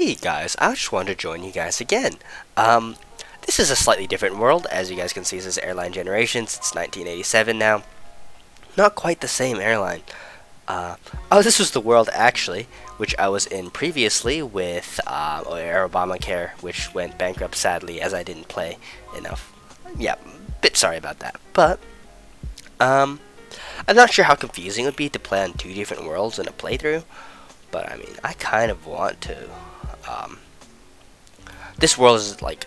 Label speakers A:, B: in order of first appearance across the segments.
A: Hey guys, I just wanted to join you guys again. Um, this is a slightly different world. As you guys can see, this is Airline Generations. It's 1987 now. Not quite the same airline. Oh, this was the world actually, which I was in previously with Air Obamacare, which went bankrupt sadly as I didn't play enough. Yeah, bit sorry about that. But um, I'm not sure how confusing it would be to play on two different worlds in a playthrough. But I mean, I kind of want to. Um, this world is like,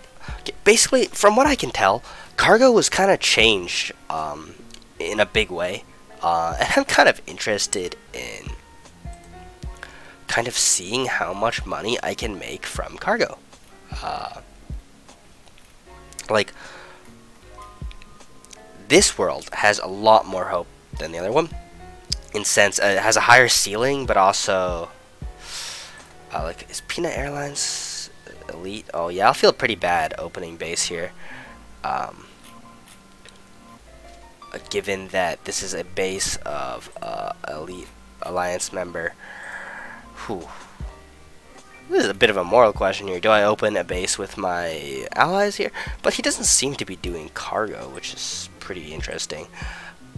A: basically, from what I can tell, cargo was kind of changed in a big way, and I'm kind of interested in kind of seeing how much money I can make from cargo. Uh, like, this world has a lot more hope than the other one. In sense, it has a higher ceiling, but also, like, is Peanut Airlines elite? Oh yeah, I'll feel pretty bad opening base here. Um, Given that this is a base of elite alliance member. Whew. This is a bit of a moral question here. Do I open a base with my allies here? But he doesn't seem to be doing cargo, which is pretty interesting.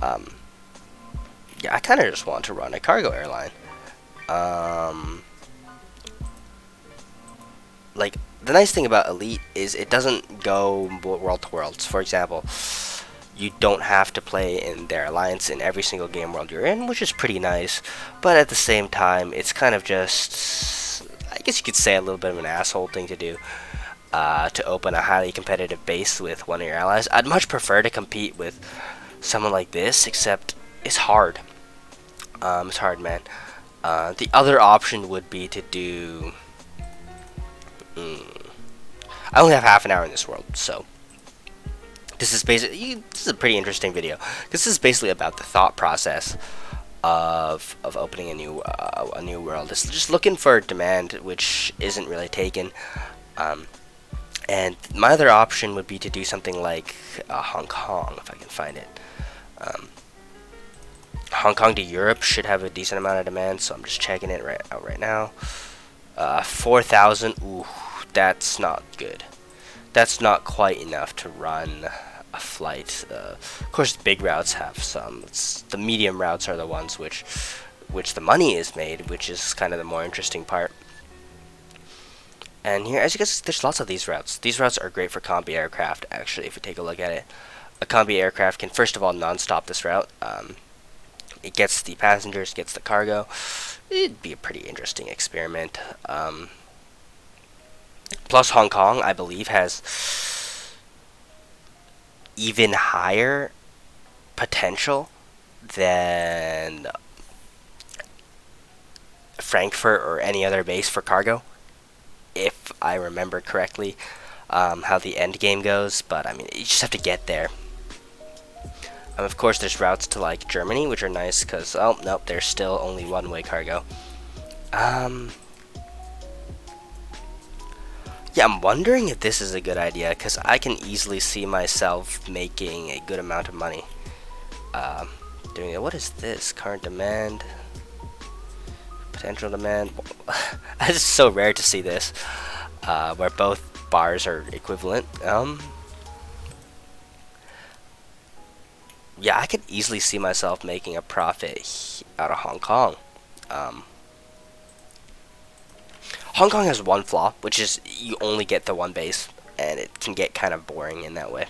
A: Yeah, I kind of just want to run a cargo airline. Like, the nice thing about Elite is it doesn't go world to worlds. For example, you don't have to play in their alliance in every single game world you're in, which is pretty nice. But at the same time, it's kind of just, I guess you could say, a little bit of an asshole thing to do. To open a highly competitive base with one of your allies. I'd much prefer to compete with someone like this, except it's hard. It's hard, man. The other option would be to do... I only have half an hour in this world, so... This is basically... This is a pretty interesting video. This is basically about the thought process of opening a new world. It's just looking for demand, which isn't really taken. And my other option would be to do something like Hong Kong, if I can find it. Hong Kong to Europe should have a decent amount of demand, so I'm just checking it out right now. 4,000, ooh, that's not good. That's not quite enough to run a flight. Of course, big routes have some. The medium routes are the ones which the money is made, which is kind of the more interesting part. And here, as you can see, there's lots of these routes. These routes are great for combi aircraft, actually, if you take a look at it. A combi aircraft can, first of all, non-stop this route. It gets the passengers, gets the cargo. It'd be a pretty interesting experiment. Plus, Hong Kong, I believe, has even higher potential than Frankfurt or any other base for cargo, if I remember correctly, how the end game goes. But I mean, you just have to get there. Of course, there's routes to like Germany, which are nice because, oh nope, there's still only one-way cargo. Yeah, I'm wondering if this is a good idea because I can easily see myself making a good amount of money doing it. What is this? Current demand, potential demand. It's so rare to see this, where both bars are equivalent. Yeah, I could easily see myself making a profit out of Hong Kong. Hong Kong has one flaw, which is you only get the one base, and it can get kind of boring in that way.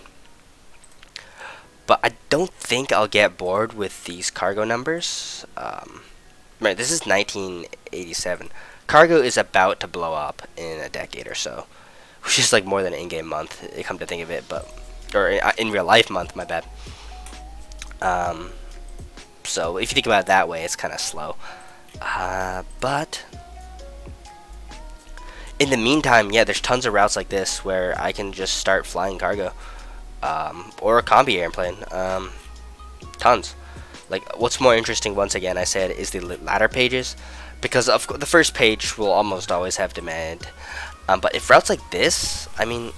A: But I don't think I'll get bored with these cargo numbers. Right, this is 1987. Cargo is about to blow up in a decade or so, which is like more than an in-game month, come to think of it, but or in real life month, my bad. So if you think about it that way, it's kind of slow. But in the meantime, yeah, there's tons of routes like this where I can just start flying cargo, or a combi airplane. Tons. Like, what's more interesting, once again, I said, is the ladder pages, because of the first page will almost always have demand. But if routes like this, I mean,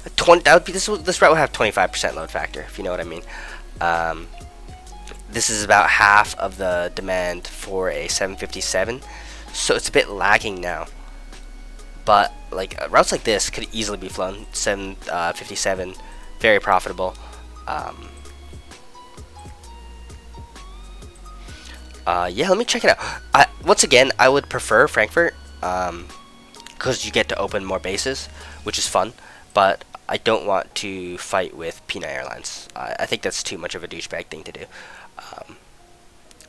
A: that would be this route would have 25% load factor, if you know what I mean. This is about half of the demand for a 757. so it's a bit lagging now. But like routes like this could easily be flown. 757, very profitable. Um, yeah, let me check it out. Once again, I would prefer Frankfurt because you get to open more bases, which is fun. But I don't want to fight with Peanut Airlines. I think that's too much of a douchebag thing to do. Um,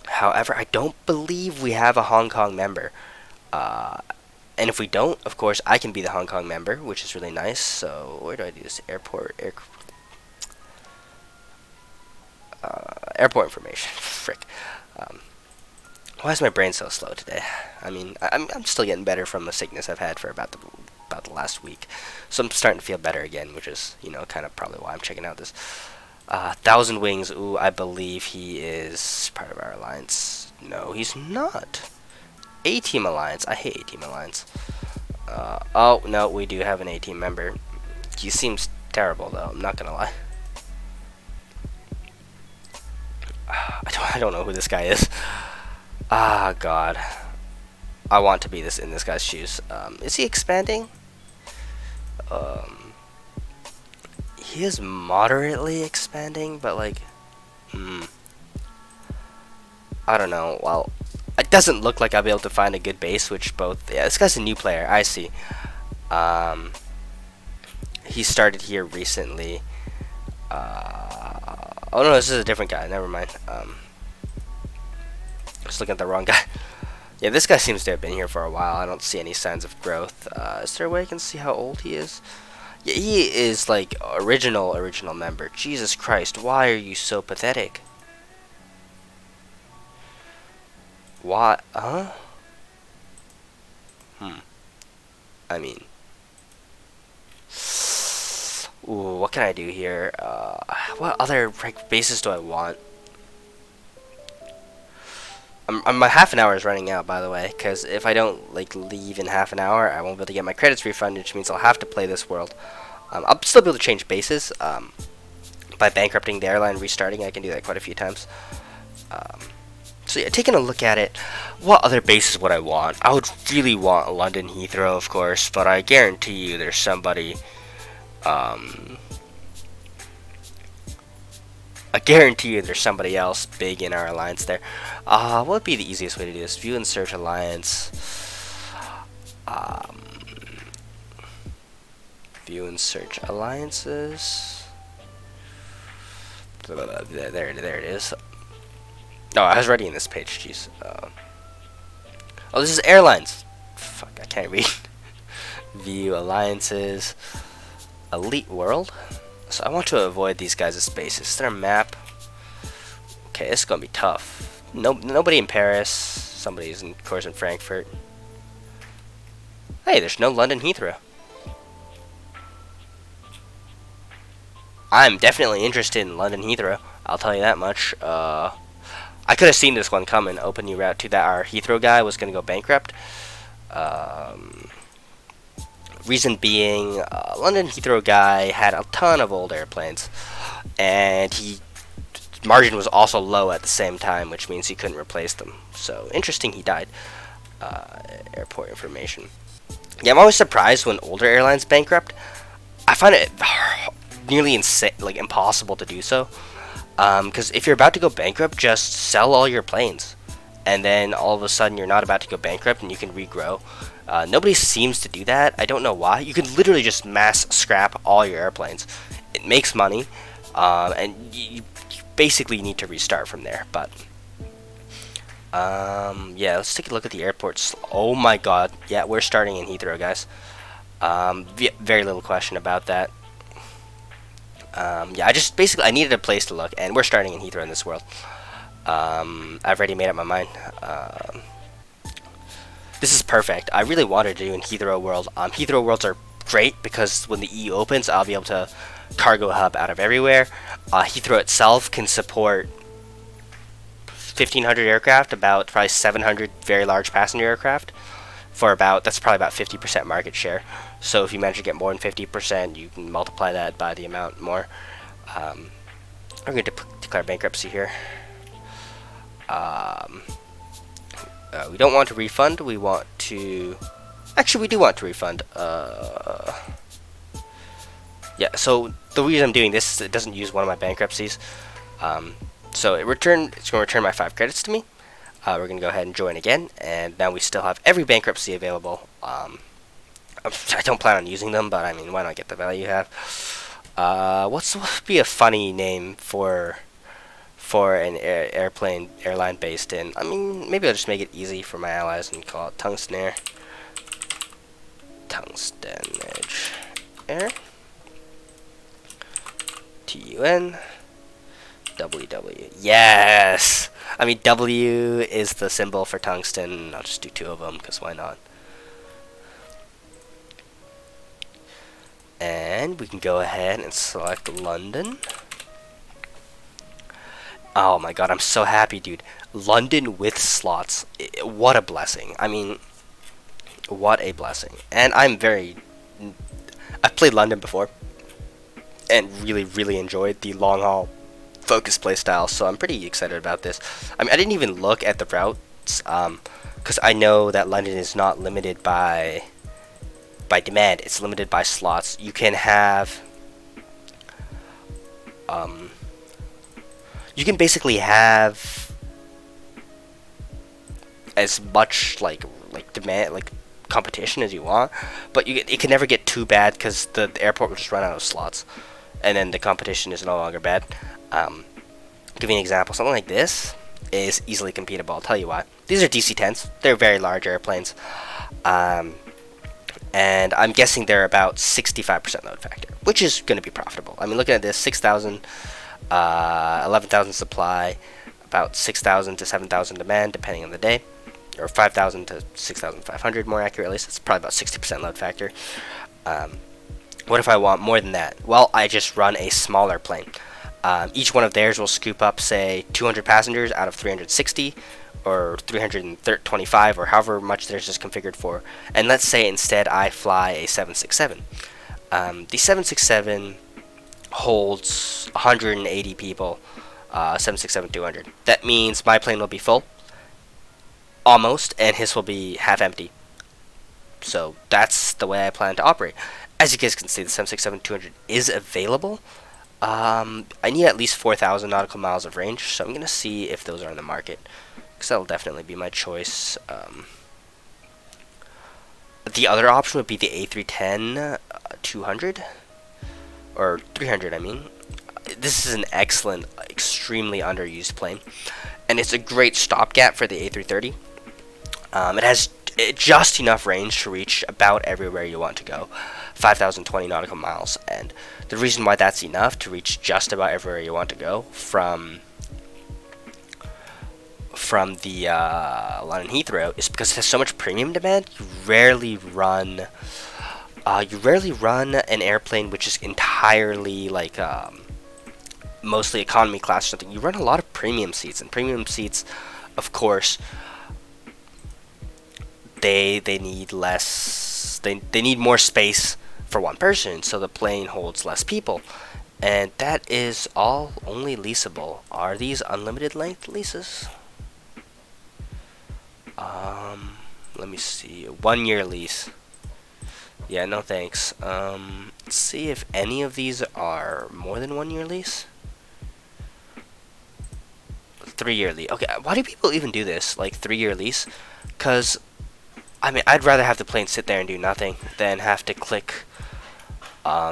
A: However, I don't believe we have a Hong Kong member. And if we don't, of course, I can be the Hong Kong member, which is really nice. So where do I do this? Airport information. Frick. Why is my brain so slow today? I mean, I'm still getting better from a sickness I've had for about the last week, so I'm starting to feel better again, which is kind of probably why I'm checking out this. Thousand Wings. Ooh, I believe he is part of our alliance. No, he's not. A-Team Alliance. I hate A-Team Alliance. Oh, no, we do have an A-Team member. He seems terrible, though. I'm not gonna lie. I don't know who this guy is. Ah, God. I want to be in this guy's shoes. Is he expanding? He is moderately expanding, but like, I don't know. Well, it doesn't look like I'll be able to find a good base, which both. Yeah, this guy's a new player. I see. He started here recently. Oh no, this is a different guy. Never mind. Just looking at the wrong guy. Yeah, this guy seems to have been here for a while. I don't see any signs of growth. Is there a way I can see how old he is? Yeah, he is like original member. Jesus Christ, why are you so pathetic? What? Huh? I mean, ooh, what can I do here? What other bases do I want? My half an hour is running out, by the way, because if I don't like leave in half an hour, I won't be able to get my credits refunded, which means I'll have to play this world. I'll still be able to change bases by bankrupting the airline, restarting. I can do that quite a few times. So yeah, taking a look at it, what other bases would I want? I would really want London Heathrow, of course, but I guarantee you there's somebody. I guarantee you there's somebody else big in our alliance there. What would be the easiest way to do this? View and search alliance. View and search alliances. There it is. Oh, I was already in this page. Jeez. Oh, this is airlines. Fuck, I can't read. View alliances. Elite world. So I want to avoid these guys' spaces. Is there a map? Okay, this is gonna be tough. Nobody in Paris. Somebody's of course in Frankfurt. Hey, there's no London Heathrow. I'm definitely interested in London Heathrow. I'll tell you that much. I could have seen this one coming. Open new route to that. Our Heathrow guy was gonna go bankrupt. Reason being, London Heathrow guy had a ton of old airplanes, and margin was also low at the same time, which means he couldn't replace them. So interesting, he died. Airport information. Yeah, I'm always surprised when older airlines bankrupt. I find it nearly insane, like impossible to do so. Because if you're about to go bankrupt, just sell all your planes, and then all of a sudden you're not about to go bankrupt and you can regrow. Nobody seems to do that. I don't know why. You can literally just mass scrap all your airplanes. It makes money, and you basically need to restart from there. But yeah, let's take a look at the airports. Oh my God, yeah, we're starting in Heathrow, guys. Very little question about that. Yeah, I needed a place to look, and we're starting in Heathrow in this world. I've already made up my mind. This is perfect. I really wanted to do in Heathrow World. Heathrow Worlds are great because when the E opens, I'll be able to cargo hub out of everywhere. Heathrow itself can support 1,500 aircraft, about probably 700 very large passenger aircraft. That's probably about 50% market share. So if you manage to get more than 50%, you can multiply that by the amount more. I'm going to declare bankruptcy here. We don't want to refund. We want to... Actually, we do want to refund. Yeah, so the reason I'm doing this is it doesn't use one of my bankruptcies. So it's going to return my 5 credits to me. We're going to go ahead and join again, and now we still have every bankruptcy available. I don't plan on using them, but I mean, why not get the value you have? What would be a funny name for an airline based in? I mean, maybe I'll just make it easy for my allies and call it Tungsten Air. Tungsten Edge Air. TUN. WW. Yes! I mean, W is the symbol for tungsten. I'll just do 2 of them, because why not? And we can go ahead and select London. Oh my god, I'm so happy, dude. London with slots. What a blessing. I mean, what a blessing. And I've played London before, and really enjoyed the long haul focus play style, so I'm pretty excited about this. I mean, I didn't even look at the routes, because I know that London is not limited by demand, it's limited by slots. You can have, you can basically have as much like demand, like competition as you want, but it can never get too bad because the airport will just run out of slots, and then the competition is no longer bad. Give you an example. Something like this is easily competable. I'll tell you why. These are DC-10s. They're very large airplanes. And I'm guessing they're about 65% load factor, which is going to be profitable. I mean, looking at this, 6,000, 11,000 supply, about 6,000 to 7,000 demand, depending on the day, or 5,000 to 6,500 more accurately, so it's probably about 60% load factor. What if I want more than that? Well, I just run a smaller plane. Each one of theirs will scoop up, say, 200 passengers out of 360, or 325, or however much theirs is configured for. And let's say instead I fly a 767. The 767 holds 180 people, 767-200. That means my plane will be full, almost, and his will be half empty. So that's the way I plan to operate. As you guys can see, the 767-200 is available. I need at least 4,000 nautical miles of range, so I'm going to see if those are in the market, because that'll definitely be my choice. The other option would be the A310 200, or 300, I mean. This is an excellent, extremely underused plane, and it's a great stopgap for the A330. It has just enough range to reach about everywhere you want to go, 5,020 nautical miles, and the reason why that's enough to reach just about everywhere you want to go from the London Heathrow is because it has so much premium demand. You rarely run an airplane which is entirely like mostly economy class or something. You run a lot of premium seats, and premium seats, of course, they need less. They need more space for one person, so the plane holds less people, and that is all only leasable. Are these unlimited length leases? Let me see. 1 year lease. Yeah, no thanks. Let's see if any of these are more than 1 year lease. 3 year lease. Okay, why do people even do this? Like 3 year lease? Because I mean, I'd rather have the plane sit there and do nothing than have to click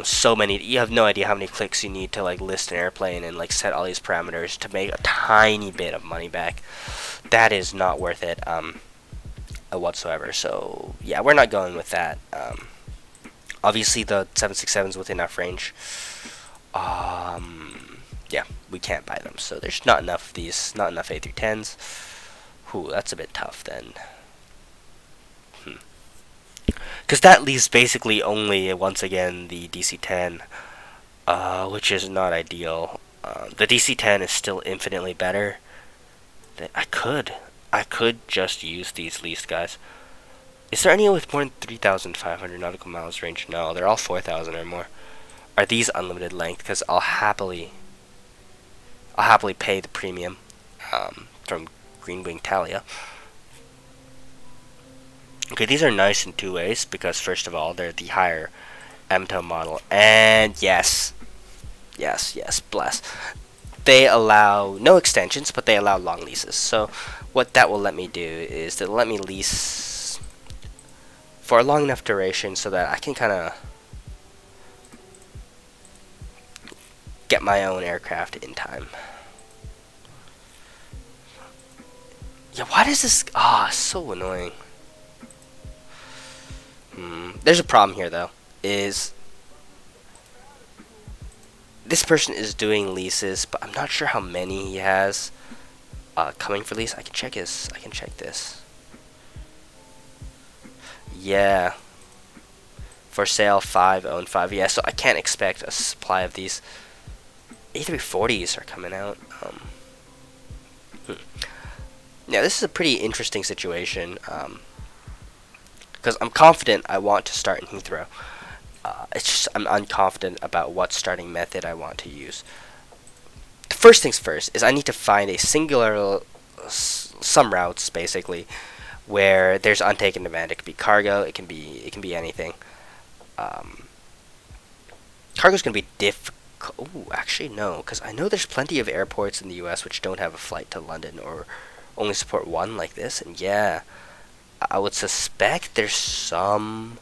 A: so many. You have no idea how many clicks you need to like list an airplane and like set all these parameters to make a tiny bit of money back. That is not worth it whatsoever. So yeah, we're not going with that. Obviously the 767's within enough range. Yeah, we can't buy them. So there's not enough of these, not enough A310s. Whew, that's a bit tough then. Because that leaves basically only, once again, the DC-10, which is not ideal. The DC-10 is still infinitely better. I could just use these leased guys. Is there any with more than 3,500 nautical miles range? No, they're all 4,000 or more. Are these unlimited length? Because I'll happily pay the premium from Green Wing Talia. Okay, these are nice in two ways because first of all, they're the higher MTO model, and yes, bless. They allow no extensions, but they allow long leases. So what that will let me do is to let me lease for a long enough duration so that I can kind of get my own aircraft in time. Yeah, why does this... so annoying. There's a problem here, though. Is this person is doing leases, but I'm not sure how many he has coming for lease. I can check this. Yeah. For sale, 5, owned 5. Yeah, so I can't expect a supply of these. A340s are coming out. Yeah, this is a pretty interesting situation. Because I'm confident I want to start in Heathrow. It's just I'm unconfident about what starting method I want to use. The first things first is I need to find a singular, some routes basically, where there's untaken demand. It could be cargo. It can be anything. Cargo's gonna be difficult. Oh, actually no, because I know there's plenty of airports in the U.S. which don't have a flight to London or only support one like this, and yeah, I would suspect there's some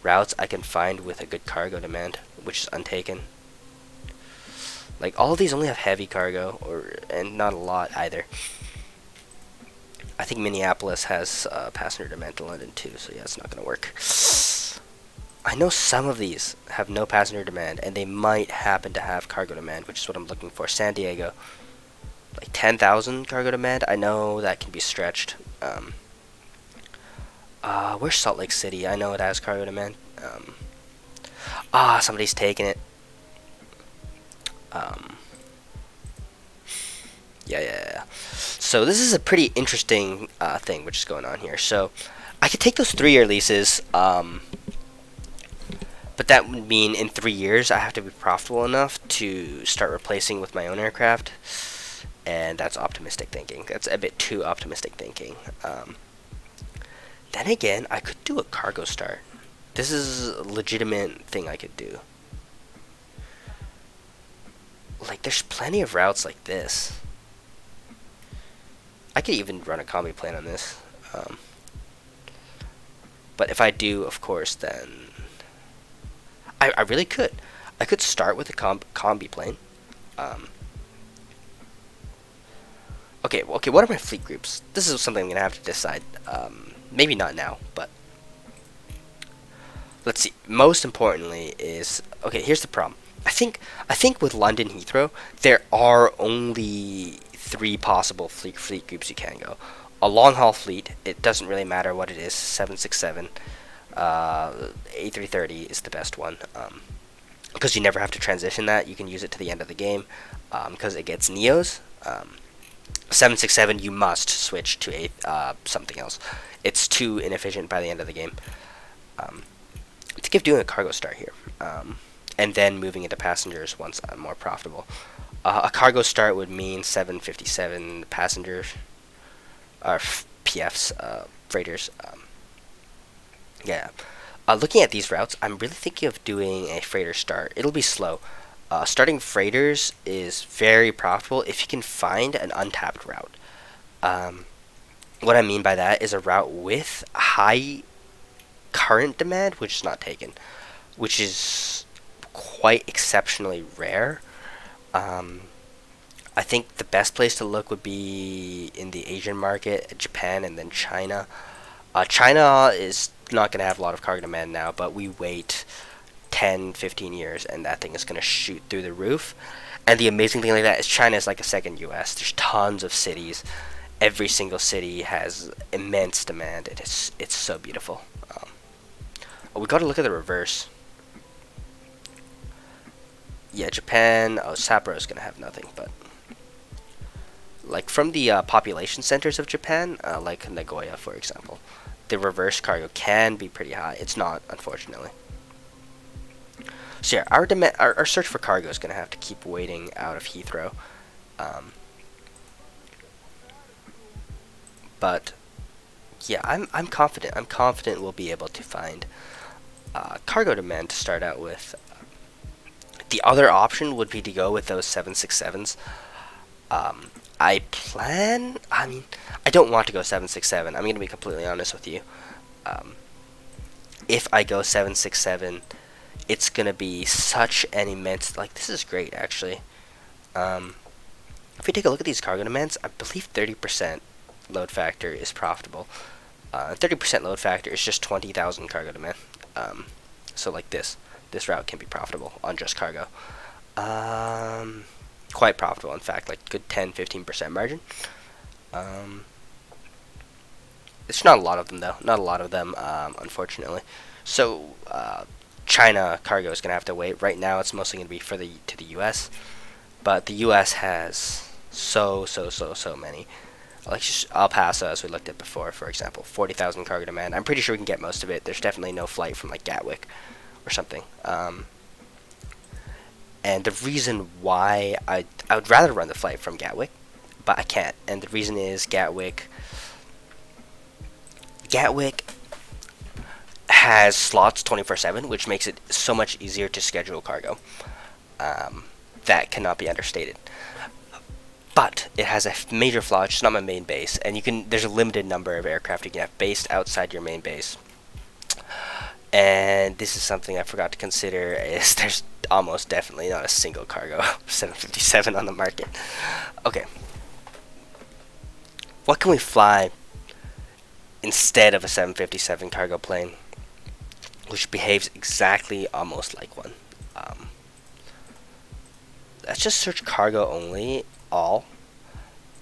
A: routes I can find with a good cargo demand, which is untaken. Like all of these only have heavy cargo, and not a lot either. I think Minneapolis has passenger demand to London too, so yeah, it's not gonna work. I know some of these have no passenger demand, and they might happen to have cargo demand, which is what I'm looking for. San Diego, like 10,000 cargo demand. I know that can be stretched. Where's Salt Lake City? I know it has cargo demand. Somebody's taking it. Yeah. So this is a pretty interesting thing which is going on here. So I could take those 3-year leases, but that would mean in 3 years I have to be profitable enough to start replacing with my own aircraft, and that's optimistic thinking. That's a bit too optimistic thinking. Then again, I could do a cargo start. This is a legitimate thing I could do. Like, there's plenty of routes like this. I could even run a combi plane on this. But if I do, of course, then I really could. I could start with a combi plane. Okay, what are my fleet groups? This is something I'm going to have to decide. Maybe not now, but let's see. Most importantly is, okay, here's the problem. I think with London Heathrow, there are only 3 possible fleet groups you can go. A long-haul fleet, it doesn't really matter what it is, 767. A330 is the best one. Because you never have to transition that. You can use it to the end of the game. Because it gets Neos. 767, you must switch to something else. It's too inefficient by the end of the game. I think of doing a cargo start here. And then moving into passengers once I'm more profitable. A cargo start would mean 757 passengers, or PFs, freighters. Yeah. Looking at these routes, I'm really thinking of doing a freighter start. It'll be slow. Starting freighters is very profitable if you can find an untapped route. What I mean by that is a route with high current demand, which is not taken, which is quite exceptionally rare. I think the best place to look would be in the Asian market, Japan, and then China. China is not going to have a lot of cargo demand now, but we wait 10, 15 years, and that thing is going to shoot through the roof. And the amazing thing like that is China is like a second US. There's tons of cities. Every single city has immense demand. It's so beautiful. We got to look at the reverse. Yeah, Japan. Sapporo is going to have nothing, but like from the population centers of Japan, like Nagoya, for example, the reverse cargo can be pretty high. It's not, unfortunately. So yeah, our search for cargo is going to have to keep waiting out of Heathrow. But yeah, I'm confident. I'm confident we'll be able to find cargo demand to start out with. The other option would be to go with those 767s. Um, I mean, I don't want to go 767. I'm going to be completely honest with you. Um, if I go 767, it's going to be such an immense, like, this is great, actually. Um, if we take a look at these cargo demands, I believe 30% load factor is profitable. 30% load factor is just 20,000 cargo demand. So like this route can be profitable on just cargo. Quite profitable, in fact, like good 10-15% margin. It's not a lot of them though, not a lot of them, unfortunately. So China cargo is gonna have to wait. Right now, it's mostly gonna be for the U.S., but the U.S. has so many. Like El Paso, as we looked at before, for example, 40,000 cargo demand. I'm pretty sure we can get most of it. There's definitely no flight from like Gatwick or something. And the reason why I would rather run the flight from Gatwick, but I can't. And the reason is Gatwick has slots 24/7, which makes it so much easier to schedule cargo. That cannot be understated. But it has a major flaw. It's just not my main base, and there's a limited number of aircraft you can have based outside your main base. And this is something I forgot to consider, is there's almost definitely not a single cargo 757 on the market. Okay. What can we fly instead of a 757 cargo plane, which behaves exactly almost like one? Let's just search cargo only, all,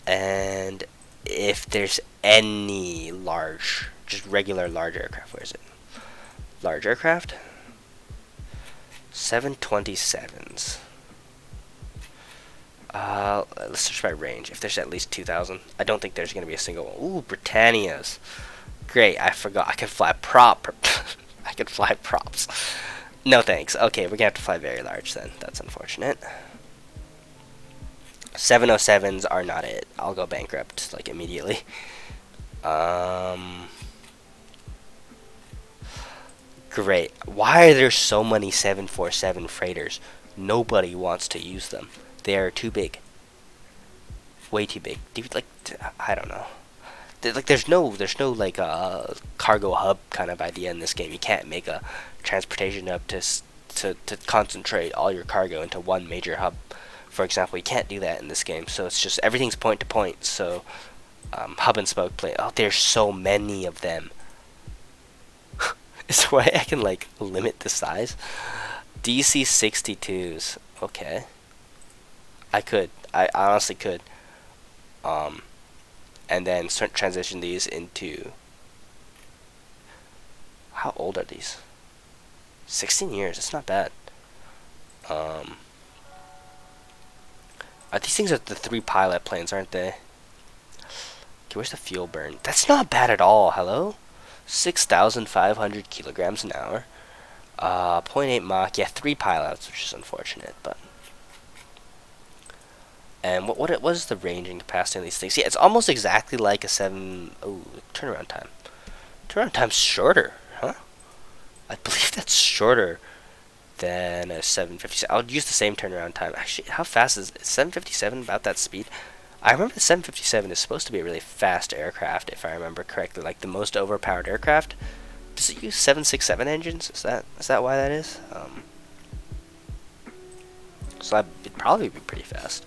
A: and if there's any large, just regular large aircraft, where is it? Large aircraft? 727s. Let's search by range. If there's at least 2,000. I don't think there's going to be a single one. Ooh, Britannias. Great, I forgot. I could fly I could fly props. No thanks. Okay, we're going to have to fly very large then. That's unfortunate. 707s are not it. I'll go bankrupt, like, immediately. Great. Why are there so many 747 freighters? Nobody wants to use them. They are too big. Way too big. Like, I don't know. There's no like cargo hub kind of idea in this game. You can't make a transportation hub to concentrate all your cargo into one major hub. For example, you can't do that in this game. So it's just everything's point to point. So hub and spoke plane. Oh, there's so many of them. Is there a way I can like limit the size? DC-62s. Okay. I could. I honestly could. And then transition these into. How old are these? 16 years. It's not bad. These things are the 3 pilot planes, aren't they? Okay, where's the fuel burn? That's not bad at all. Hello? 6,500 kilograms an hour. 0.8 Mach. Yeah, 3 pilots, which is unfortunate, but. And what was the range and capacity on these things? Yeah, it's almost exactly like a 7. Oh, turnaround time. Turnaround time's shorter, huh? I believe that's shorter than a 757. I'll use the same turnaround time. Actually, how fast is 757 about that speed? I remember the 757 is supposed to be a really fast aircraft, if I remember correctly, like the most overpowered aircraft. Does it use 767 engines? Is that why that is? So it'd probably be pretty fast.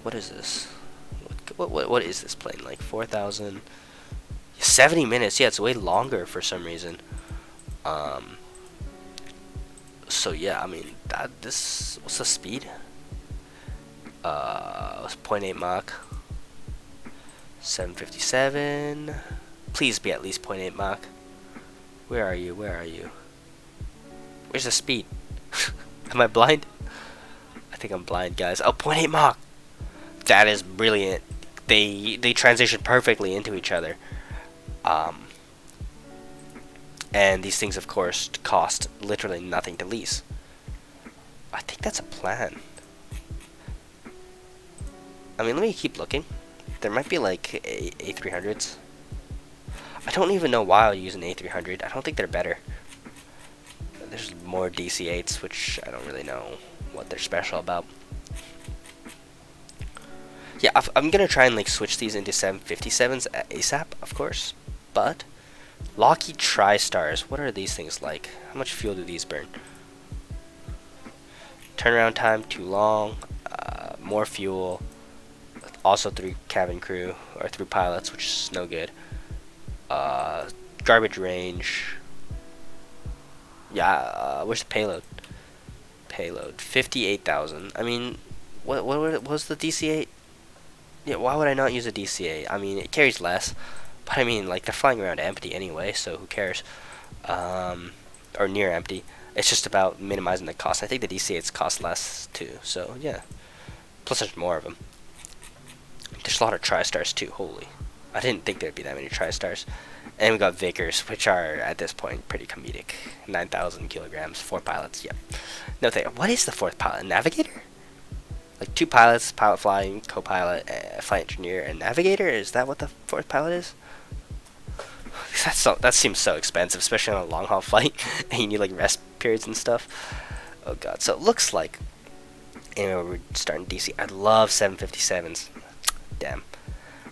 A: What is this? What is this plane? Like 4,000, 70 minutes. Yeah, it's way longer for some reason. So yeah, I mean what's the speed? It's 0.8 Mach. 757. Please be at least 0.8 Mach. Where are you? Where are you? Where's the speed? Am I blind? I think I'm blind, guys. Oh, 0.8 Mach. That is brilliant. They transition perfectly into each other. And these things, of course, cost literally nothing to lease. I think that's a plan. I mean, let me keep looking. There might be like A300s. I don't even know why I'll use an A300. I don't think they're better. There's more DC-8s, which I don't really know what they're special about. Yeah, I'm gonna try and like switch these into 757s ASAP, of course. But Lockheed TriStars, what are these things like? How much fuel do these burn? Turnaround time too long. More fuel. Also 3 cabin crew or 3 pilots, which is no good. Garbage range. Yeah, where's the payload? Payload 58,000. I mean, what was the DC-8? Yeah, why would I not use a DC-8? I mean, it carries less, but I mean, like they're flying around empty anyway, so who cares? Or near empty. It's just about minimizing the cost. I think the DC-8s cost less too, so yeah. Plus, there's more of them. There's a lot of TriStars too. Holy, I didn't think there'd be that many TriStars. And we got Vickers, which are at this point pretty comedic. 9,000 kilograms, 4 pilots. Yep. No thing. What is the 4th pilot? Navigator? Like 2 pilots, pilot flying, co-pilot, flight engineer, and navigator. Is that what the 4th pilot is? That seems so expensive, especially on a long haul flight, and you need like rest periods and stuff. Oh god. So it looks like anyway we're starting DC. I love 757s. Damn.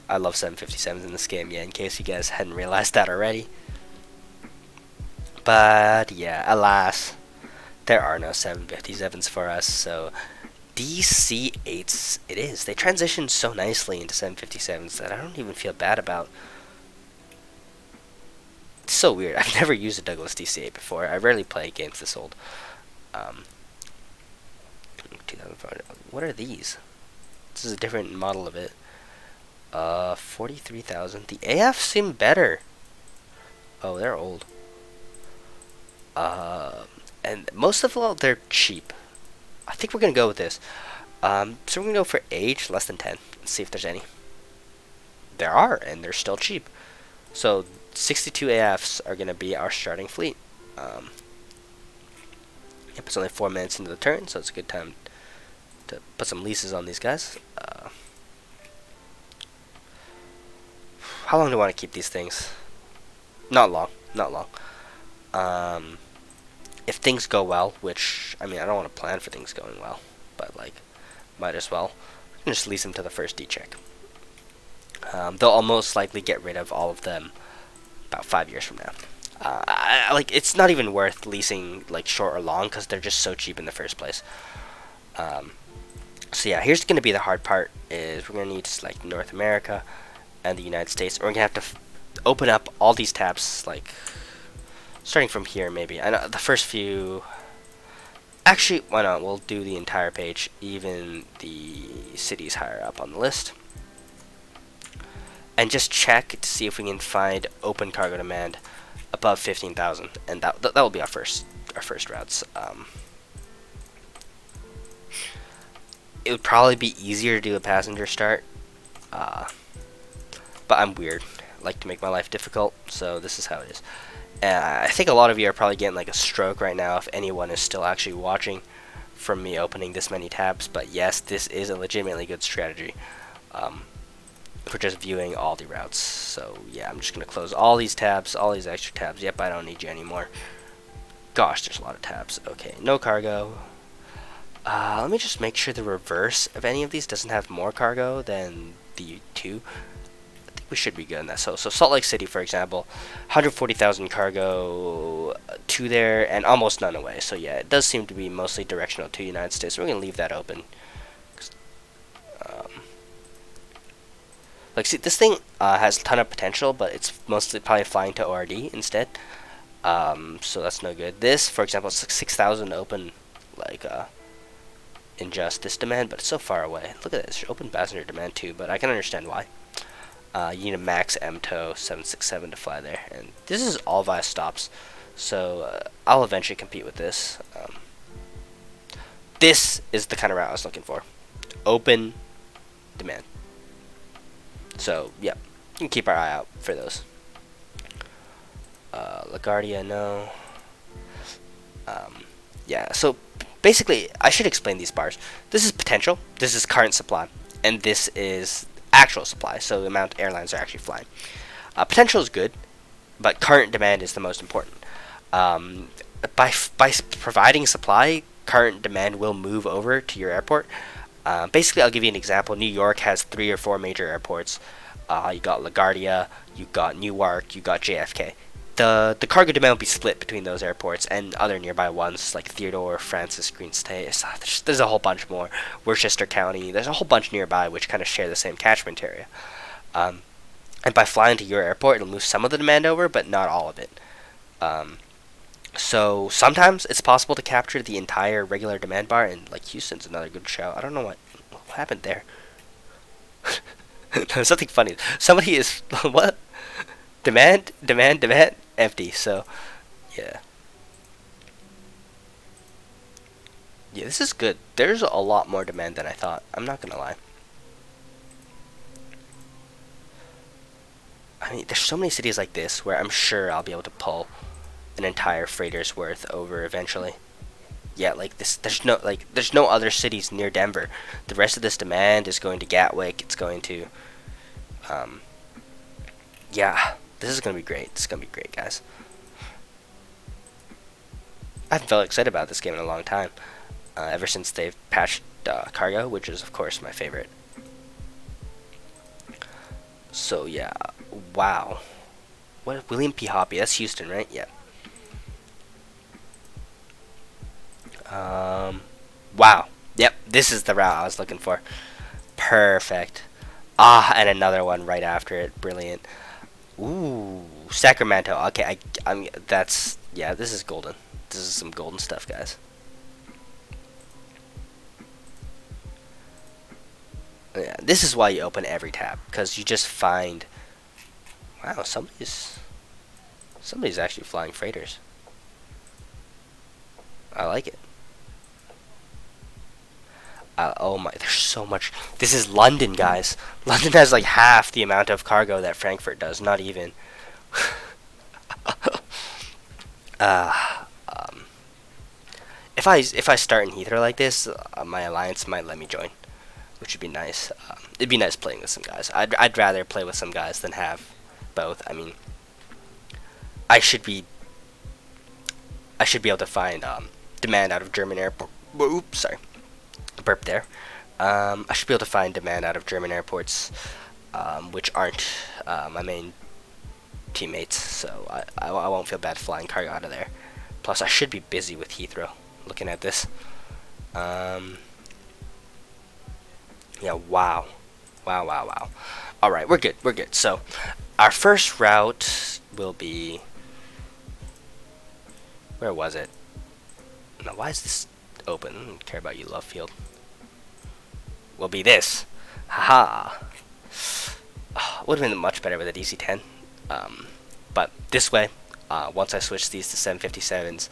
A: I love 757s in this game, yeah, in case you guys hadn't realized that already. But, yeah, alas, there are no 757s for us, so DC-8s it is. They transition so nicely into 757s that I don't even feel bad about. It's so weird. I've never used a Douglas DC-8 before. I rarely play games this old. 2005. What are these? This is a different model of it. 43,000. The AF seem better. Oh, they're old. And most of all, they're cheap. I think we're gonna go with this. So we're gonna go for age less than 10. Let's see if there's any. There are, and they're still cheap. So 62 AFs are gonna be our starting fleet. Yep, it's only 4 minutes into the turn, so it's a good time to put some leases on these guys. How long do I want to keep these things? Not long. Not long. If things go well, which, I mean, I don't want to plan for things going well, but, like, might as well. I can just lease them to the first D-check. They'll most likely get rid of all of them about 5 years from now. Like, it's not even worth leasing, like, short or long, because they're just so cheap in the first place. So, yeah, here's going to be the hard part, is we're going to need, like, North America and the United States. We're going to have to open up all these tabs, like, starting from here, maybe. I know the first few... Actually, why not? We'll do the entire page, even the cities higher up on the list. And just check to see if we can find open cargo demand above 15,000. And that will be our first routes. It would probably be easier to do a passenger start. But I'm weird. I like to make my life difficult, so this is how it is. I think a lot of you are probably getting like a stroke right now if anyone is still actually watching from me opening this many tabs. But yes, this is a legitimately good strategy for just viewing all the routes. So yeah, I'm just going to close all these tabs, all these extra tabs. Yep, I don't need you anymore. Gosh, there's a lot of tabs. Okay, no cargo. Let me just make sure the reverse of any of these doesn't have more cargo than the 2. I think we should be good in that. So Salt Lake City, for example, 140,000 cargo to there and almost none away. So yeah, it does seem to be mostly directional to the United States. We're going to leave that open. Like, see, this thing has a ton of potential, but it's mostly probably flying to ORD instead. So that's no good. This, for example, it's like 6,000 open, like, in just this demand, but it's so far away. Look at this, there's open passenger demand too, but I can understand why. You need a max MTOW 767 to fly there, and this is all via stops, so I'll eventually compete with this. This is the kind of route I was looking for. Open demand. So, yeah, you can keep our eye out for those. LaGuardia, no. Yeah, so basically, I should explain these bars. This is potential, this is current supply, and this is actual supply, so the amount airlines are actually flying. Potential is good, but current demand is the most important. Um, by providing supply, current demand will move over to your airport. Basically, I'll give you an example. New York has 3 or 4 major airports. You got LaGuardia, you got Newark, you got JFK. The cargo demand will be split between those airports and other nearby ones like Theodore, Francis, Green State. There's a whole bunch more. Worcester County. There's a whole bunch nearby which kind of share the same catchment area. Um, and by flying to your airport, it'll move some of the demand over, but not all of it. Um, so sometimes it's possible to capture the entire regular demand bar, and like Houston's another good shout. I don't know what happened there. Something funny. Somebody is what? Demand, empty. So yeah, yeah, this is good. There's a lot more demand than I thought. I'm not gonna lie. I mean, there's so many cities like this where I'm sure I'll be able to pull an entire freighter's worth over eventually. Yeah, like this. There's no other cities near Denver. The rest of this demand is going to Gatwick. It's going to, um, yeah. This is gonna be great. This is gonna be great, guys. I haven't felt excited about this game in a long time. Ever since they've patched cargo, which is of course my favorite. So yeah, wow. What William P. Hoppy? That's Houston, right? Yeah. Wow. Yep, this is the route I was looking for. Perfect. Ah, and another one right after it. Brilliant. Ooh, Sacramento. Okay, I'm. That's yeah. This is golden. This is some golden stuff, guys. Yeah, this is why you open every tab, because you just find. Wow, somebody's actually flying freighters. I like it. Oh my, there's so much. This is London, guys. London has like half the amount of cargo that Frankfurt does. Not even. uh, um, if I start in Heathrow like this, my alliance might let me join, which would be nice. It'd be nice playing with some guys. I'd rather play with some guys than have both. I mean, I should be able to find demand out of German airport. Oops, sorry, burp there. I should be able to find demand out of German airports, which aren't my main teammates, so I won't feel bad flying cargo out of there. Plus, I should be busy with Heathrow. Looking at this, yeah, wow, wow. All right, we're good. We're good. So, our first route will be. Where was it? Now, why is this open? I don't care about you, Love Field. Will be this. Haha. Would have been much better with a DC-10. But this way, once I switch these to 757s,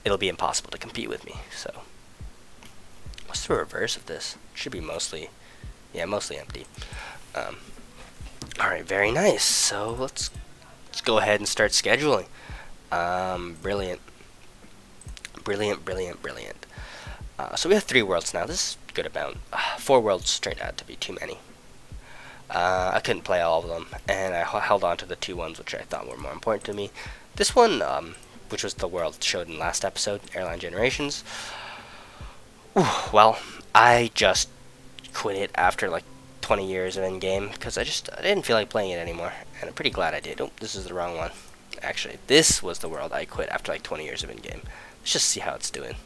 A: it'll be impossible to compete with me. So, what's the reverse of this? It should be mostly, yeah, mostly empty. All right, very nice. So let's go ahead and start scheduling. Brilliant. So we have 3 worlds now. This is good amount. 4 worlds turned out to be too many. I couldn't play all of them, and I held on to the 2 ones which I thought were more important to me. This one, which was the world showed in last episode, Airline Generations. Well, I just quit it after like 20 years of in-game because I didn't feel like playing it anymore, and I'm pretty glad I did. Oh, this is the wrong one. Actually, this was the world I quit after like 20 years of in-game. Let's just see how it's doing.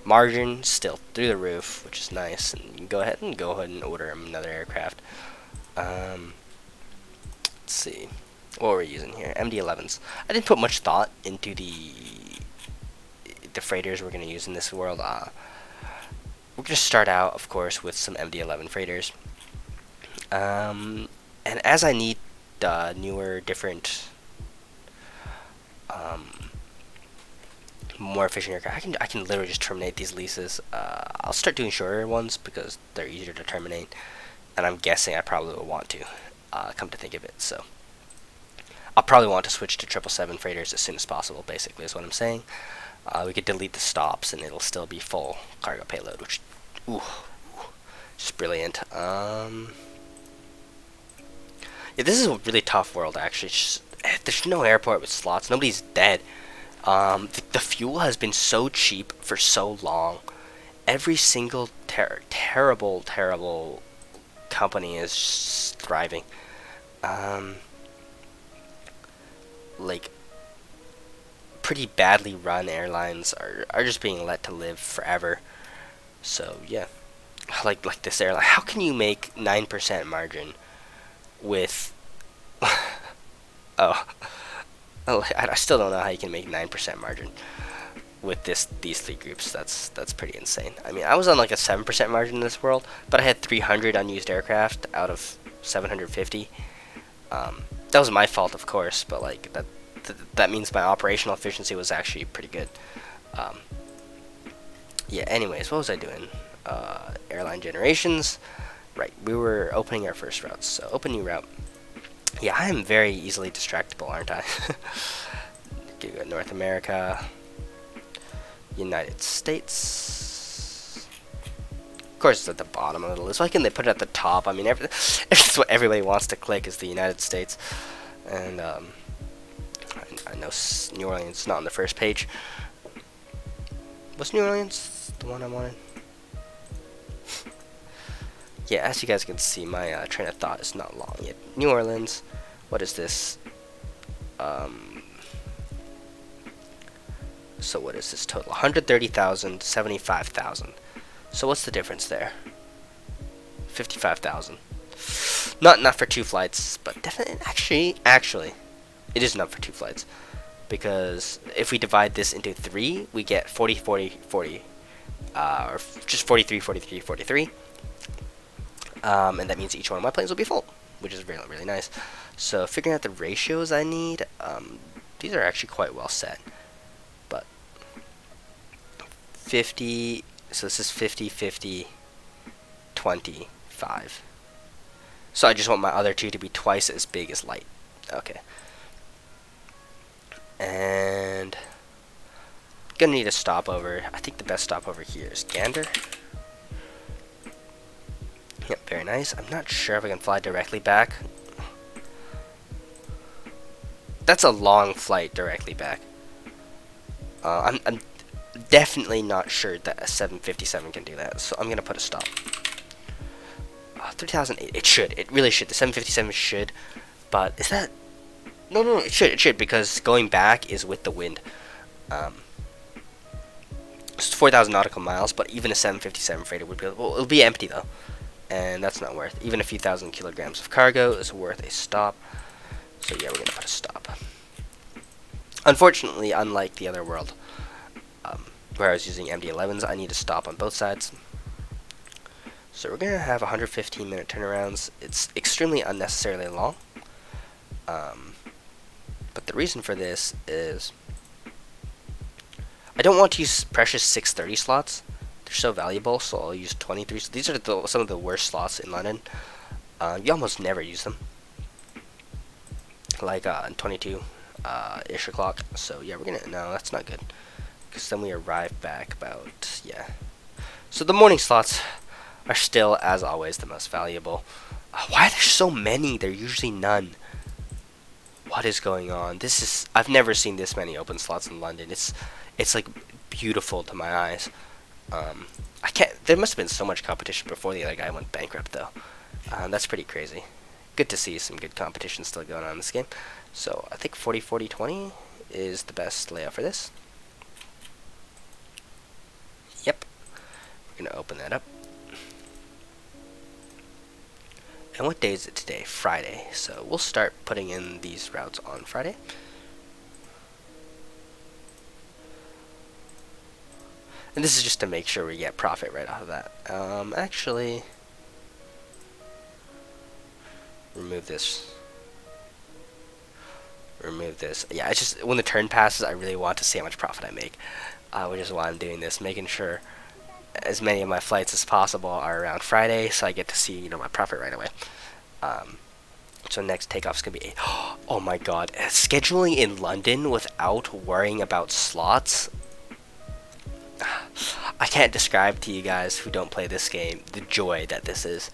A: Margin still through the roof, which is nice, and you can go ahead and order another aircraft. Let's see what we're using here. MD-11s. I didn't put much thought into the freighters we're going to use in this world. We're going to start out, of course, with some MD-11 freighters. And as I need newer, different, more efficient aircraft, I can literally just terminate these leases. I'll start doing shorter ones because they're easier to terminate, and I'm guessing I probably will want to, come to think of it. So I'll probably want to switch to 777 freighters as soon as possible, basically, is what I'm saying. We could delete the stops and it'll still be full cargo payload, which, just brilliant. Yeah, Yeah, this is a really tough world, actually. There's no airport with slots. Nobody's dead. The fuel has been so cheap for so long. Every single terrible company is just thriving. Um, like, pretty badly run airlines are just being let to live forever. So, yeah. Like this airline. How can you make 9% margin with... oh, I still don't know how you can make 9% margin with these three groups. That's pretty insane. I mean, I was on like a 7% margin in this world, but I had 300 unused aircraft out of 750. That was my fault, of course, but like that means my operational efficiency was actually pretty good. Yeah. Anyways, what was I doing? Airline generations. Right, we were opening our first routes. So open new route. Yeah, I am very easily distractible, aren't I? Okay, we got North America, United States. Of course, it's at the bottom of the list. Why can't they put it at the top? I mean, it's what everybody wants to click is the United States. And I know New Orleans is not on the first page. Was New Orleans the one I wanted? Yeah, as you guys can see, my train of thought is not long yet. New Orleans, what is this? So what is this total? 130,000, 75,000. So what's the difference there? 55,000. Not enough for 2 flights, but definitely, actually, it is enough for 2 flights. Because if we divide this into 3, we get 40, 40, 40. Or just 43, 43, 43. And that means each one of my planes will be full, which is really, really nice. So figuring out the ratios I need, these are actually quite well set. But 50, so this is 50, 50, 25. So I just want my other two to be twice as big as light. Okay. And gonna need a stopover. I think the best stopover here is Gander. Yep, very nice. I'm not sure if I can fly directly back. That's a long flight directly back. I'm definitely not sure that a 757 can do that, so I'm gonna put a stop. 3008. It should. It really should. The 757 should. But is that? No. It should. It should, because going back is with the wind. It's 4,000 nautical miles, but even a 757 freighter would be. Well, it'll be empty though. And that's not worth. Even a few thousand kilograms of cargo is worth a stop. So yeah, we're gonna put a stop. Unfortunately, unlike the other world, where I was using MD-11s, I need to stop on both sides. So we're gonna have 115-minute turnarounds. It's extremely unnecessarily long. But the reason for this is I don't want to use precious 630 slots. They're so valuable, so I'll use 23. So these are some of the worst slots in London. You almost never use them. Like 22-ish o'clock. So yeah, we're gonna, no, that's not good. Because then we arrive back about, yeah. So the morning slots are still, as always, the most valuable. Why are there so many? There are usually none. What is going on? This is, I've never seen this many open slots in London. It's like beautiful to my eyes. I can't. There must have been so much competition before the other guy went bankrupt, though. That's pretty crazy. Good to see some good competition still going on in this game. So I think 40, 40, 20 is the best layout for this. Yep. We're gonna open that up. And what day is it today? Friday. So we'll start putting in these routes on Friday. And this is just to make sure we get profit right off of that. Actually, remove this. Remove this. Yeah, it's just when the turn passes, I really want to see how much profit I make, which is why I'm doing this, making sure as many of my flights as possible are around Friday, so I get to see, you know, my profit right away. So next takeoff's gonna be oh my god, scheduling in London without worrying about slots. I can't describe to you guys who don't play this game the joy that this is.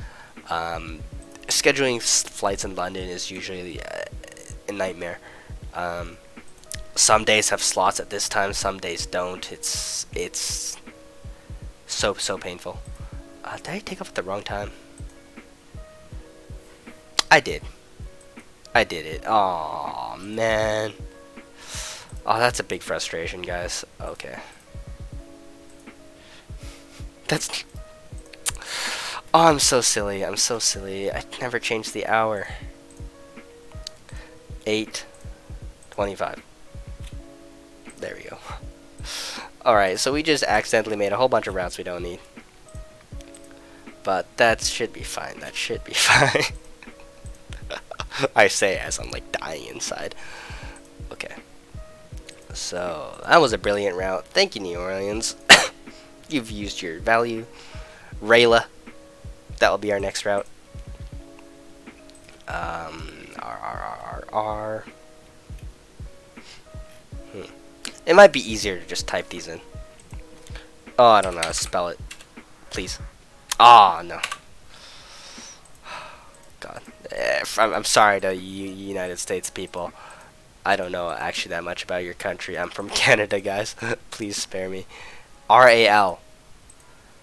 A: scheduling flights in London is usually a nightmare. Some days have slots at this time, some days don't. It's so painful. Did I take off at the wrong time? I did. I did it. Oh man. Oh, that's a big frustration, guys. Okay. That's. Oh, I'm so silly. I'm so silly. I never changed the hour. 8:25. There we go. Alright, so we just accidentally made a whole bunch of routes we don't need. But that should be fine. That should be fine. I say as I'm like dying inside. Okay. So, that was a brilliant route. Thank you, New Orleans. You've used your value. Rayla. That will be our next route. R. It might be easier to just type these in. Oh, I don't know how to spell it. Please. Oh, no. God. I'm sorry to you United States people. I don't know actually that much about your country. I'm from Canada, guys. Please spare me. R-A-L.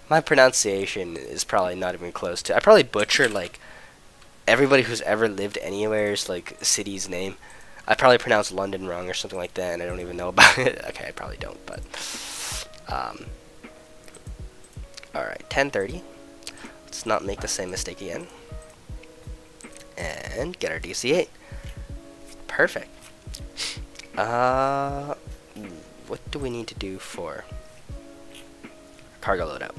A: My pronunciation is probably not even close to. I probably butcher like everybody who's ever lived anywhere's like city's name. I probably pronounce London wrong or something like that, and I don't even know about it. Okay, I probably don't, but all right, 10:30. Let's not make the same mistake again, and get our DC-8. Perfect. What do we need to do for cargo loadout?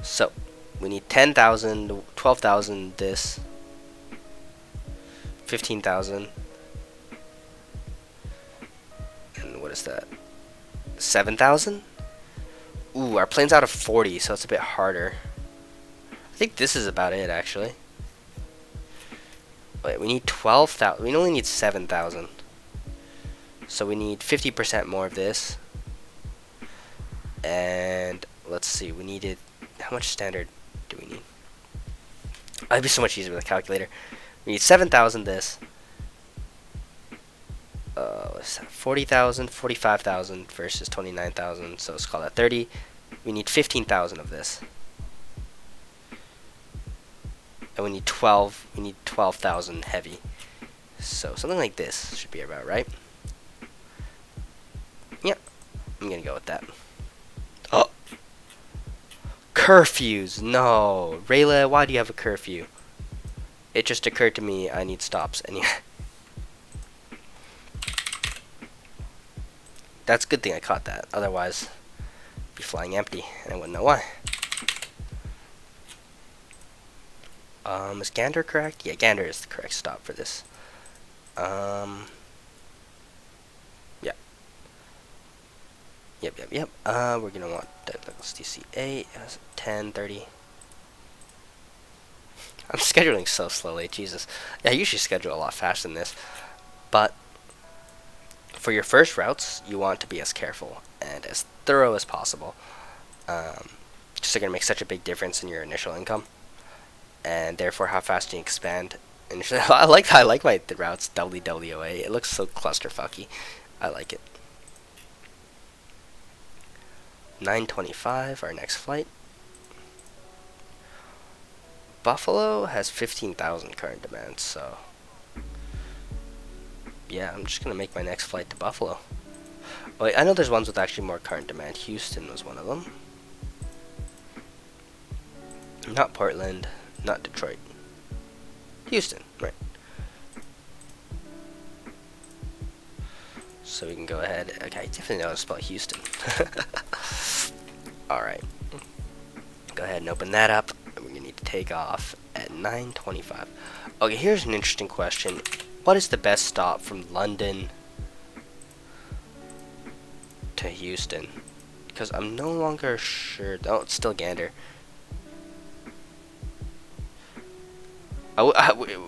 A: So, we need 10,000, 12,000 this, 15,000, and what is that? 7,000? Ooh, our plane's out of 40, so it's a bit harder. I think this is about it, actually. Wait, we need 12,000. We only need 7,000. So we need 50% more of this. And let's see, we needed. How much standard do we need? Oh, it'd be so much easier with a calculator. We need 7,000 this. What's that? 40,000, 45,000 versus 29,000. So let's call that 30. We need 15,000 of this. And we need 12. We need 12,000 heavy. So something like this should be about right. Yep, I'm gonna go with that. Oh, curfews! No, Rayla, why do you have a curfew? It just occurred to me I need stops. And that's a good thing I caught that. Otherwise, I'd be flying empty, and I wouldn't know why. Is Gander correct? Yeah, Gander is the correct stop for this. Yeah. Yep. We're gonna want Douglas DC-8 as 10:30. I'm scheduling so slowly, Jesus. Yeah, I usually schedule a lot faster than this. But for your first routes, you want to be as careful and as thorough as possible. Just they're gonna make such a big difference in your initial income, and therefore how fast you expand. Initially, I like my routes doubly away. It looks so clusterfucky. I like it. 9:25, our next flight. Buffalo has 15,000 current demand, so yeah, I'm just gonna make my next flight to Buffalo. Wait, I know there's ones with actually more current demand. Houston was one of them. Not Portland, not Detroit. Houston, right. So we can go ahead. Okay, I definitely know how to spell Houston. Alright. Go ahead and open that up. We're going to need to take off at 9:25. Okay, here's an interesting question. What is the best stop from London to Houston? Because I'm no longer sure. Oh, it's still Gander.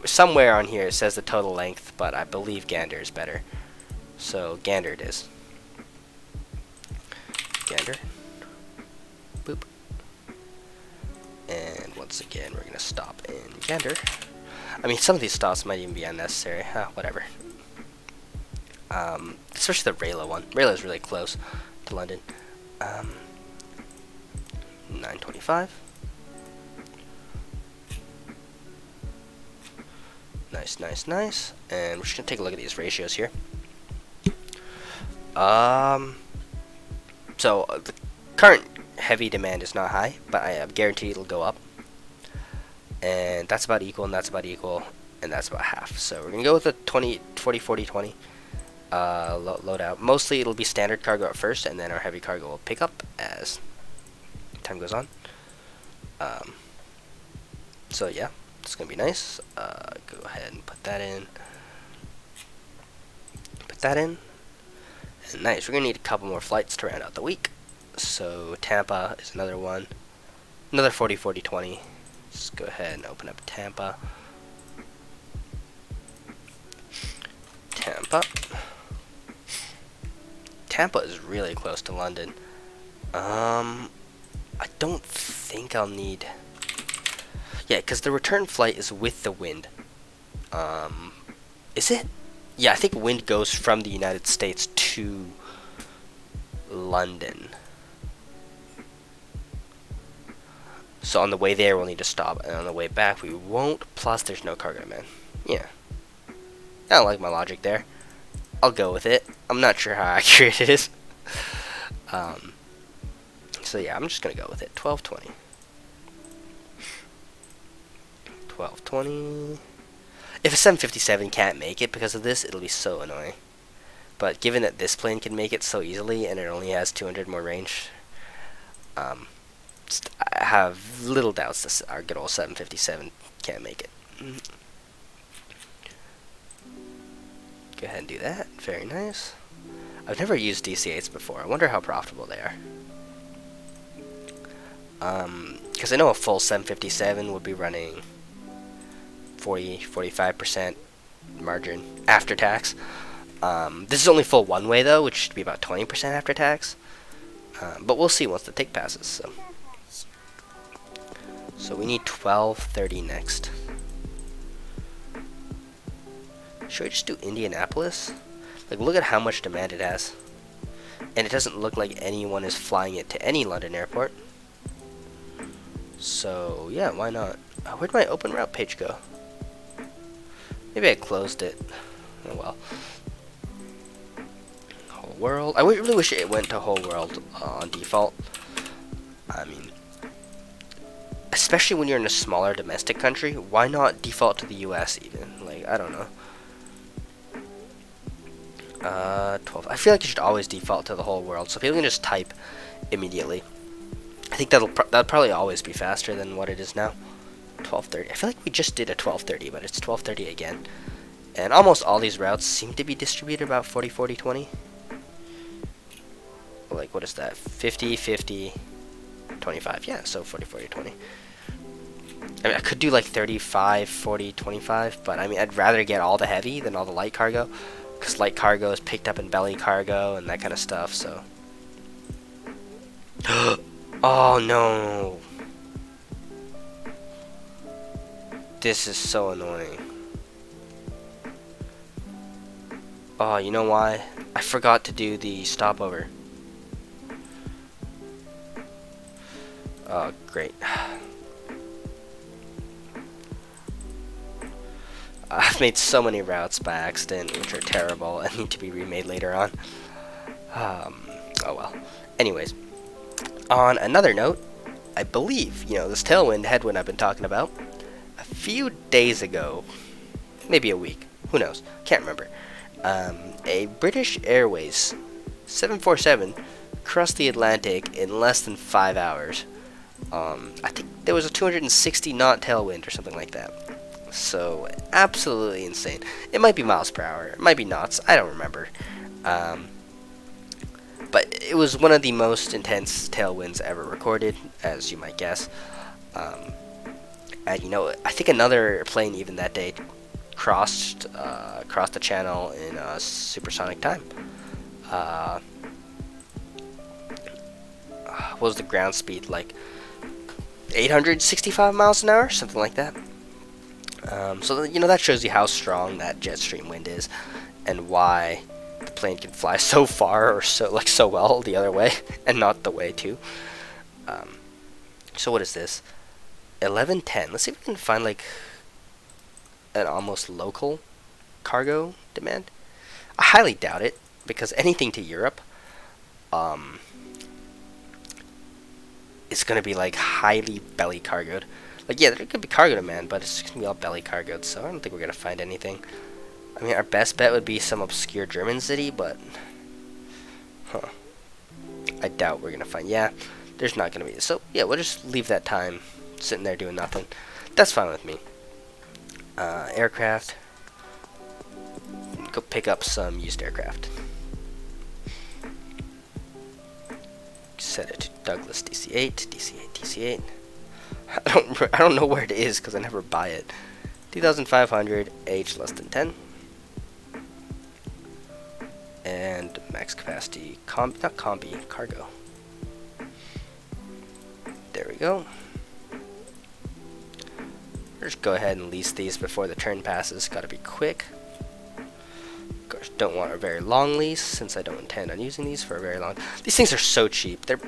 A: Somewhere on here it says the total length, but I believe Gander is better. So Gander it is. Gander. Boop. And once again, we're going to stop in Gander. I mean, some of these stops might even be unnecessary. Whatever. Especially the Rayla one. Rayla is really close to London. 925. Nice, nice, nice. And we're just gonna take a look at these ratios here. So the current heavy demand is not high, but I am guaranteed it'll go up. And that's about equal, and that's about equal, and that's about half. So we're gonna go with the 20, 40, 40, 20 load out. Mostly it'll be standard cargo at first, and then our heavy cargo will pick up as time goes on. So yeah, it's gonna be nice. Go ahead and put that in. Put that in. And nice. We're gonna need a couple more flights to round out the week. So Tampa is another one. Another 40, 40, 20. Let's go ahead and open up Tampa. Tampa is really close to London. I don't think I'll need... Yeah, because the return flight is with the wind. Is it? Yeah, I think wind goes from the United States to London. So on the way there, we'll need to stop, and on the way back, we won't. Plus, there's no cargo demand. Yeah. I don't like my logic there. I'll go with it. I'm not sure how accurate it is. So yeah, I'm just gonna go with it. 1220. 1220. If a 757 can't make it because of this, it'll be so annoying. But given that this plane can make it so easily, and it only has 200 more range, I have little doubts that our good old 757 can't make it. Go ahead and do that. Very nice. I've never used DC-8s before. I wonder how profitable they are. Because I know a full 757 would be running 40-45% margin after tax. This is only full one way though, which should be about 20% after tax. But we'll see once the tick passes. So we need 1230 next. Should we just do Indianapolis? Like, look at how much demand it has. And it doesn't look like anyone is flying it to any London airport. So, yeah, why not? Where'd my open route page go? Maybe I closed it. Oh well. Whole world. I really wish it went to whole world on default. I mean, especially when you're in a smaller domestic country, why not default to the US even? Like, I don't know. 12. I feel like you should always default to the whole world, so people can just type immediately. I think that'll probably always be faster than what it is now. 1230. I feel like we just did a 1230, but it's 1230 again. And almost all these routes seem to be distributed about 40, 40, 20. Like, what is that? 50, 50, 25. Yeah, so 40, 40, 20. I mean, I could do like 35, 40, 25, but I mean, I'd rather get all the heavy than all the light cargo. Because light cargo is picked up in belly cargo and that kind of stuff, so. Oh no. This is so annoying. Oh, you know why? I forgot to do the stopover. Oh, great. I've made so many routes by accident, which are terrible and need to be remade later on. Oh well. Anyways, on another note, I believe, this tailwind, headwind I've been talking about, a few days ago, maybe a week, who knows, can't remember, a British Airways 747 crossed the Atlantic in less than 5 hours. I think there was a 260 knot tailwind or something like that. So, absolutely insane. It might be miles per hour. It might be knots. I don't remember. But it was one of the most intense tailwinds ever recorded, as you might guess. And, I think another plane even that day crossed the channel in supersonic time. What was the ground speed? Like 865 miles an hour? Something like that. So you know, that shows you how strong that jet stream wind is, and why the plane can fly so far or so well the other way and not the way too. So what is this? 1110. Let's see if we can find like an almost local cargo demand. I highly doubt it, because anything to Europe is going to be like highly belly cargoed. Like, yeah, there could be cargo demand, but it's going to be all belly cargoed, so I don't think we're going to find anything. I mean, our best bet would be some obscure German city, but I doubt we're going to find. Yeah, there's not going to be. So yeah, we'll just leave that time sitting there doing nothing. That's fine with me. Aircraft. Go pick up some used aircraft. Set it to Douglas DC-8, DC-8, DC-8. I don't know where it is because I never buy it. 2,500, age less than 10. And max capacity, not combi, cargo. There we go. Just go ahead and lease these before the turn passes. Gotta be quick. Of course, don't want a very long lease since I don't intend on using these for a very long. These things are so cheap. They're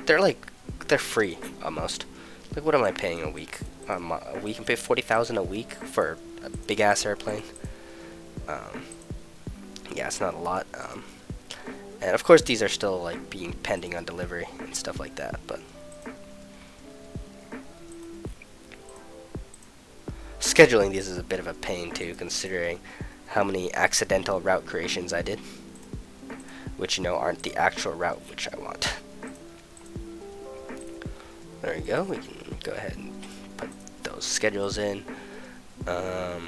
A: free almost. Like, what am I paying a week? A week? I pay $40,000 a week for a big ass airplane. Yeah, it's not a lot. And of course, these are still like being pending on delivery and stuff like that. But scheduling these is a bit of a pain too, considering how many accidental route creations I did, which, you know, aren't the actual route which I want. There we go. We can go ahead and put those schedules in. Yeah,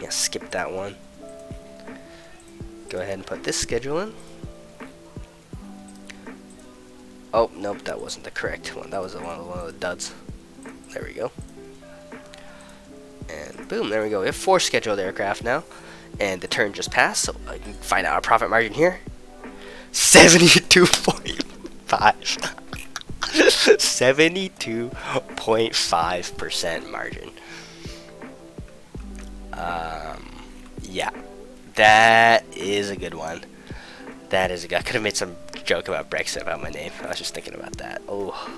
A: skip that one. Go ahead and put this schedule in. Oh, nope, that wasn't the correct one. That was one of the duds. There we go. And boom, there we go. We have 4 scheduled aircraft now. And the turn just passed, so I can find out our profit margin here. 72.5. 72.5% margin. Yeah. That is a good one. That is a good. I could have made some joke about Brexit about my name. I was just thinking about that. Oh.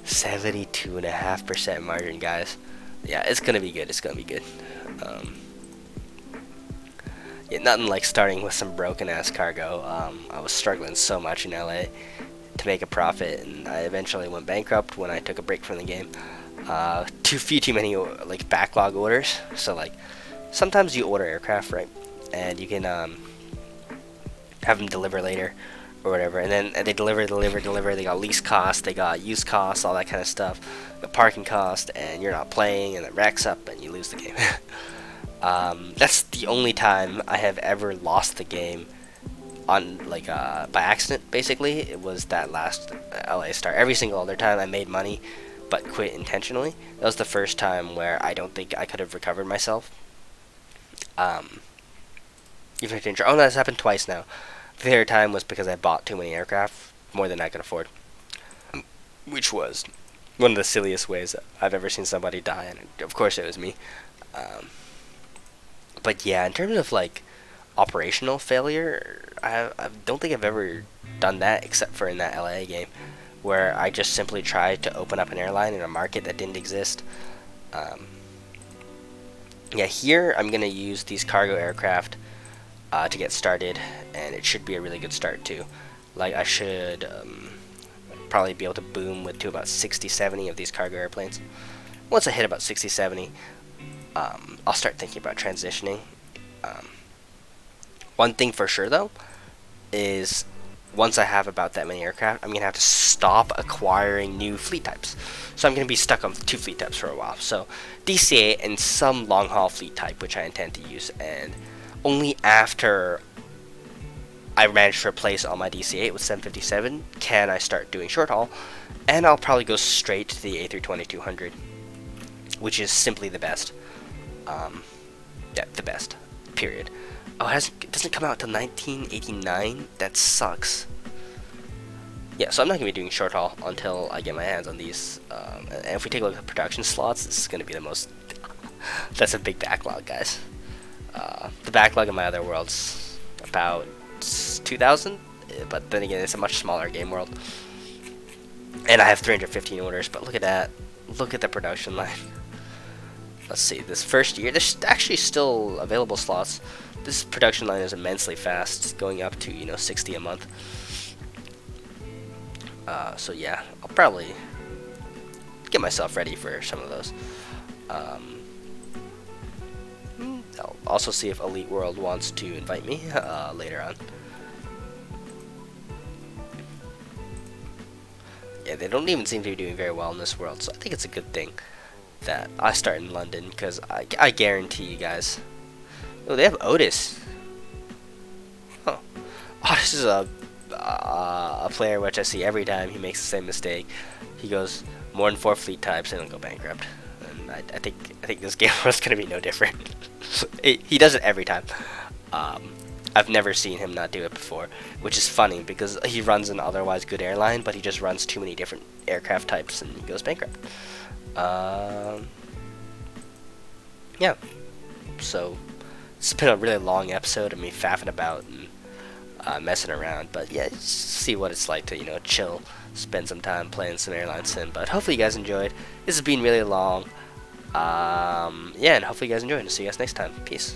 A: 72.5% margin, guys. Yeah, it's gonna be good. It's gonna be good. Yeah, nothing like starting with some broken ass cargo. I was struggling so much in LA to make a profit, and I eventually went bankrupt when I took a break from the game. Too many like backlog orders. So like, sometimes you order aircraft, right, and you can have them deliver later or whatever, and then they deliver. They got lease costs, they got used costs, all that kind of stuff, the parking cost, and you're not playing, and it racks up, and you lose the game. That's the only time I have ever lost the game on like by accident. Basically, it was that last LA start. Every single other time I made money, but quit intentionally. That was the first time where I don't think I could have recovered myself. Even if oh, that's happened twice now. The third time was because I bought too many aircraft, more than I could afford, which was one of the silliest ways I've ever seen somebody die, and of course it was me. But yeah, in terms of like operational failure, I don't think I've ever done that except for in that LA game, where I just simply tried to open up an airline in a market that didn't exist. Yeah, here I'm gonna use these cargo aircraft to get started, and it should be a really good start too. Like, I should probably be able to boom to about 60-70 of these cargo airplanes. Once I hit about 60-70, I'll start thinking about transitioning. One thing for sure though is, once I have about that many aircraft, I'm gonna have to stop acquiring new fleet types. So I'm gonna be stuck on 2 fleet types for a while. So DC-8 and some long haul fleet type, which I intend to use, and only after I manage to replace all my DC-8 with 757 can I start doing short haul, and I'll probably go straight to the A320-200, which is simply the best. Yeah, the best. Period. Oh, it doesn't come out till 1989? That sucks. yeah, so I'm not gonna be doing short haul until I get my hands on these. And if we take a look at production slots, this is gonna be the most. That's a big backlog, guys. The backlog in my other world's about 2,000, but then again, it's a much smaller game world. And I have 315 orders, but look at that. Look at the production line. Let's see, this first year, there's actually still available slots. This production line is immensely fast, going up to, 60 a month. So yeah, I'll probably get myself ready for some of those. I'll also see if Elite World wants to invite me later on. Yeah, they don't even seem to be doing very well in this world, so I think it's a good thing that I start in London, because I guarantee you guys. Oh, they have Otis. Huh. Otis is a player which I see every time he makes the same mistake. He goes more than 4 fleet types and he'll go bankrupt. And I think this game was gonna be no different. He does it every time. I've never seen him not do it before, which is funny because he runs an otherwise good airline, but he just runs too many different aircraft types and he goes bankrupt. Yeah. So it's been a really long episode of me faffing about and messing around, but yeah, just see what it's like to chill, spend some time playing some airline sim. But hopefully you guys enjoyed. This has been really long. Yeah, and hopefully you guys enjoyed. And see you guys next time. Peace.